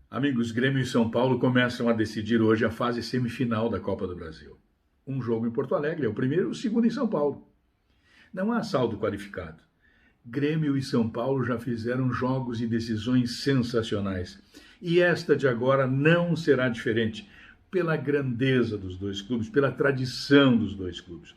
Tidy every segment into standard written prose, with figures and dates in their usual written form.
Amigos, Grêmio e São Paulo começam a decidir hoje a fase semifinal da Copa do Brasil. Um jogo em Porto Alegre é o primeiro, o segundo em São Paulo. Não há saldo qualificado. Grêmio e São Paulo já fizeram jogos e decisões sensacionais. E esta de agora não será diferente, pela grandeza dos dois clubes, pela tradição dos dois clubes.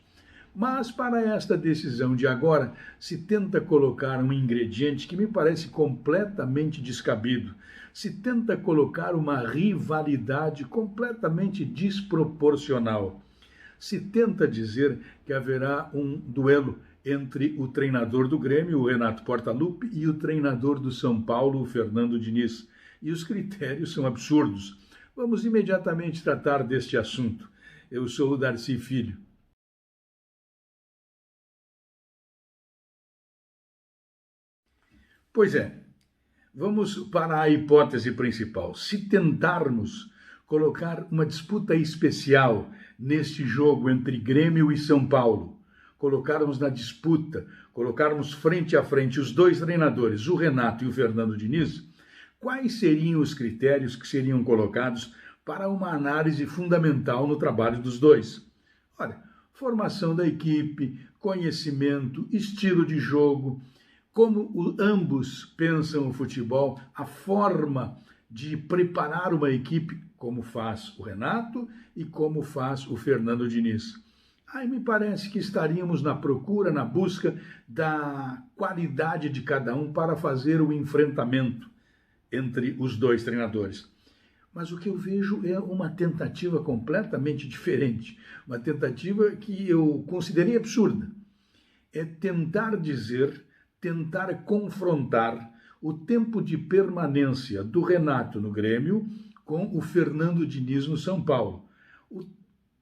Mas para esta decisão de agora, se tenta colocar um ingrediente que me parece completamente descabido. Se tenta colocar uma rivalidade completamente desproporcional. Se tenta dizer que haverá um duelo entre o treinador do Grêmio, o Renato Portaluppi, e o treinador do São Paulo, o Fernando Diniz. E os critérios são absurdos. Vamos imediatamente tratar deste assunto. Eu sou o Darcy Filho. Pois é, vamos para a hipótese principal. Se tentarmos colocar uma disputa especial neste jogo entre Grêmio e São Paulo, colocarmos na disputa, colocarmos frente a frente os dois treinadores, o Renato e o Fernando Diniz, quais seriam os critérios que seriam colocados para uma análise fundamental no trabalho dos dois? Olha, formação da equipe, conhecimento, estilo de jogo, como ambos pensam o futebol, a forma de preparar uma equipe, como faz o Renato e como faz o Fernando Diniz. Aí me parece que estaríamos na procura, na busca da qualidade de cada um para fazer o enfrentamento entre os dois treinadores. Mas o que eu vejo é uma tentativa completamente diferente, uma tentativa que eu considerei absurda. É tentar dizer, tentar confrontar o tempo de permanência do Renato no Grêmio com o Fernando Diniz no São Paulo. O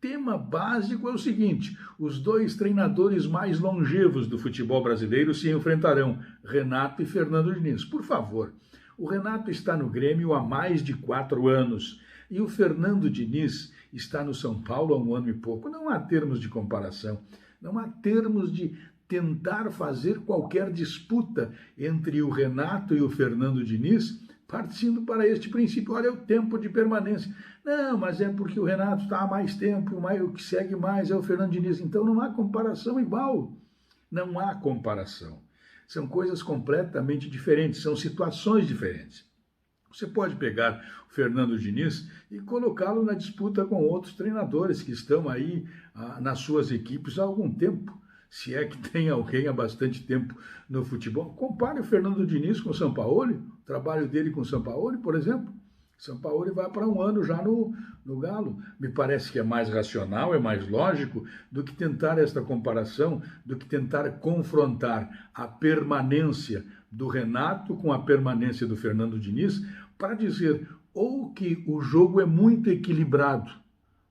tema básico é o seguinte: os dois treinadores mais longevos do futebol brasileiro se enfrentarão, Renato e Fernando Diniz. Por favor, o Renato está no Grêmio há mais de 4 anos e o Fernando Diniz está no São Paulo há 1 ano e pouco. Não há termos de comparação, não há termos de tentar fazer qualquer disputa entre o Renato e o Fernando Diniz, partindo para este princípio. Olha, é o tempo de permanência. Não, mas é porque o Renato está há mais tempo, o que segue mais é o Fernando Diniz. Então não há comparação igual. Não há comparação. São coisas completamente diferentes, são situações diferentes. Você pode pegar o Fernando Diniz e colocá-lo na disputa com outros treinadores que estão aí nas suas equipes há algum tempo. Se é que tem alguém há bastante tempo no futebol. Compare o Fernando Diniz com o Sampaoli, o trabalho dele com o Sampaoli, por exemplo. O Sampaoli vai para 1 ano já no Galo. Me parece que é mais racional, é mais lógico do que tentar esta comparação, do que tentar confrontar a permanência do Renato com a permanência do Fernando Diniz para dizer ou que o jogo é muito equilibrado,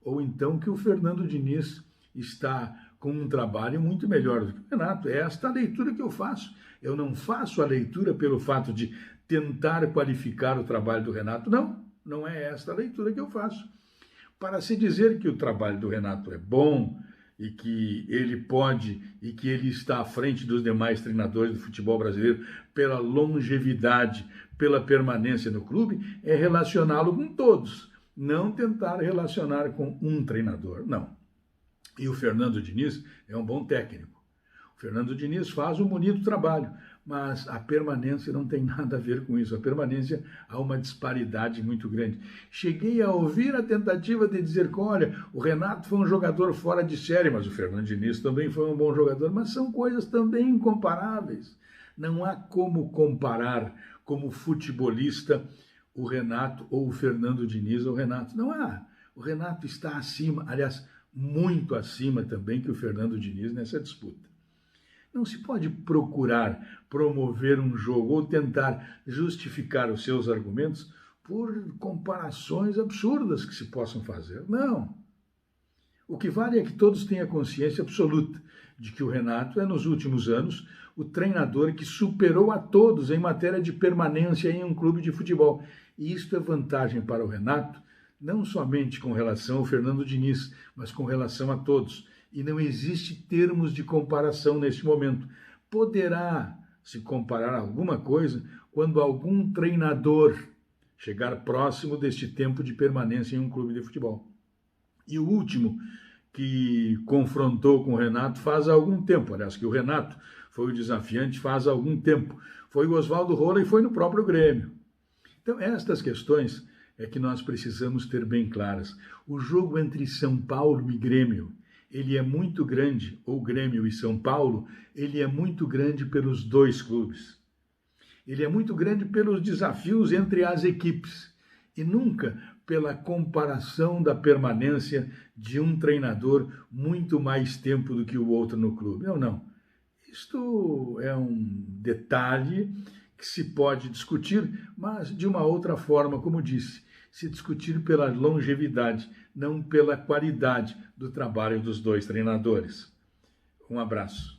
ou então que o Fernando Diniz está com um trabalho muito melhor do que o Renato. É esta a leitura que eu faço. Eu não faço a leitura pelo fato de tentar qualificar o trabalho do Renato. Não, não é esta a leitura que eu faço. Para se dizer que o trabalho do Renato é bom e que ele pode e que ele está à frente dos demais treinadores do futebol brasileiro pela longevidade, pela permanência no clube, é relacioná-lo com todos, não tentar relacionar com um treinador, não. E o Fernando Diniz é um bom técnico. O Fernando Diniz faz um bonito trabalho, mas a permanência não tem nada a ver com isso. A permanência há uma disparidade muito grande. Cheguei a ouvir a tentativa de dizer que, olha, o Renato foi um jogador fora de série, mas o Fernando Diniz também foi um bom jogador, mas são coisas também incomparáveis. Não há como comparar como futebolista o Renato ou o Fernando Diniz ou o Renato. Não há. O Renato está acima, aliás, muito acima também que o Fernando Diniz nessa disputa. Não se pode procurar promover um jogo ou tentar justificar os seus argumentos por comparações absurdas que se possam fazer. Não. O que vale é que todos tenham consciência absoluta de que o Renato é, nos últimos anos, o treinador que superou a todos em matéria de permanência em um clube de futebol. E isto é vantagem para o Renato, não somente com relação ao Fernando Diniz, mas com relação a todos. E não existe termos de comparação neste momento. Poderá se comparar alguma coisa quando algum treinador chegar próximo deste tempo de permanência em um clube de futebol. E o último que confrontou com o Renato faz algum tempo, aliás, que o Renato foi o desafiante faz algum tempo, foi o Oswaldo Rola e foi no próprio Grêmio. Então, estas questões é que nós precisamos ter bem claras. O jogo entre São Paulo e Grêmio, ele é muito grande, ou Grêmio e São Paulo, ele é muito grande pelos dois clubes. Ele é muito grande pelos desafios entre as equipes e nunca pela comparação da permanência de um treinador muito mais tempo do que o outro no clube. Não, não. Isto é um detalhe que se pode discutir, mas de uma outra forma, como disse, se discutir pela longevidade, não pela qualidade do trabalho dos dois treinadores. Um abraço.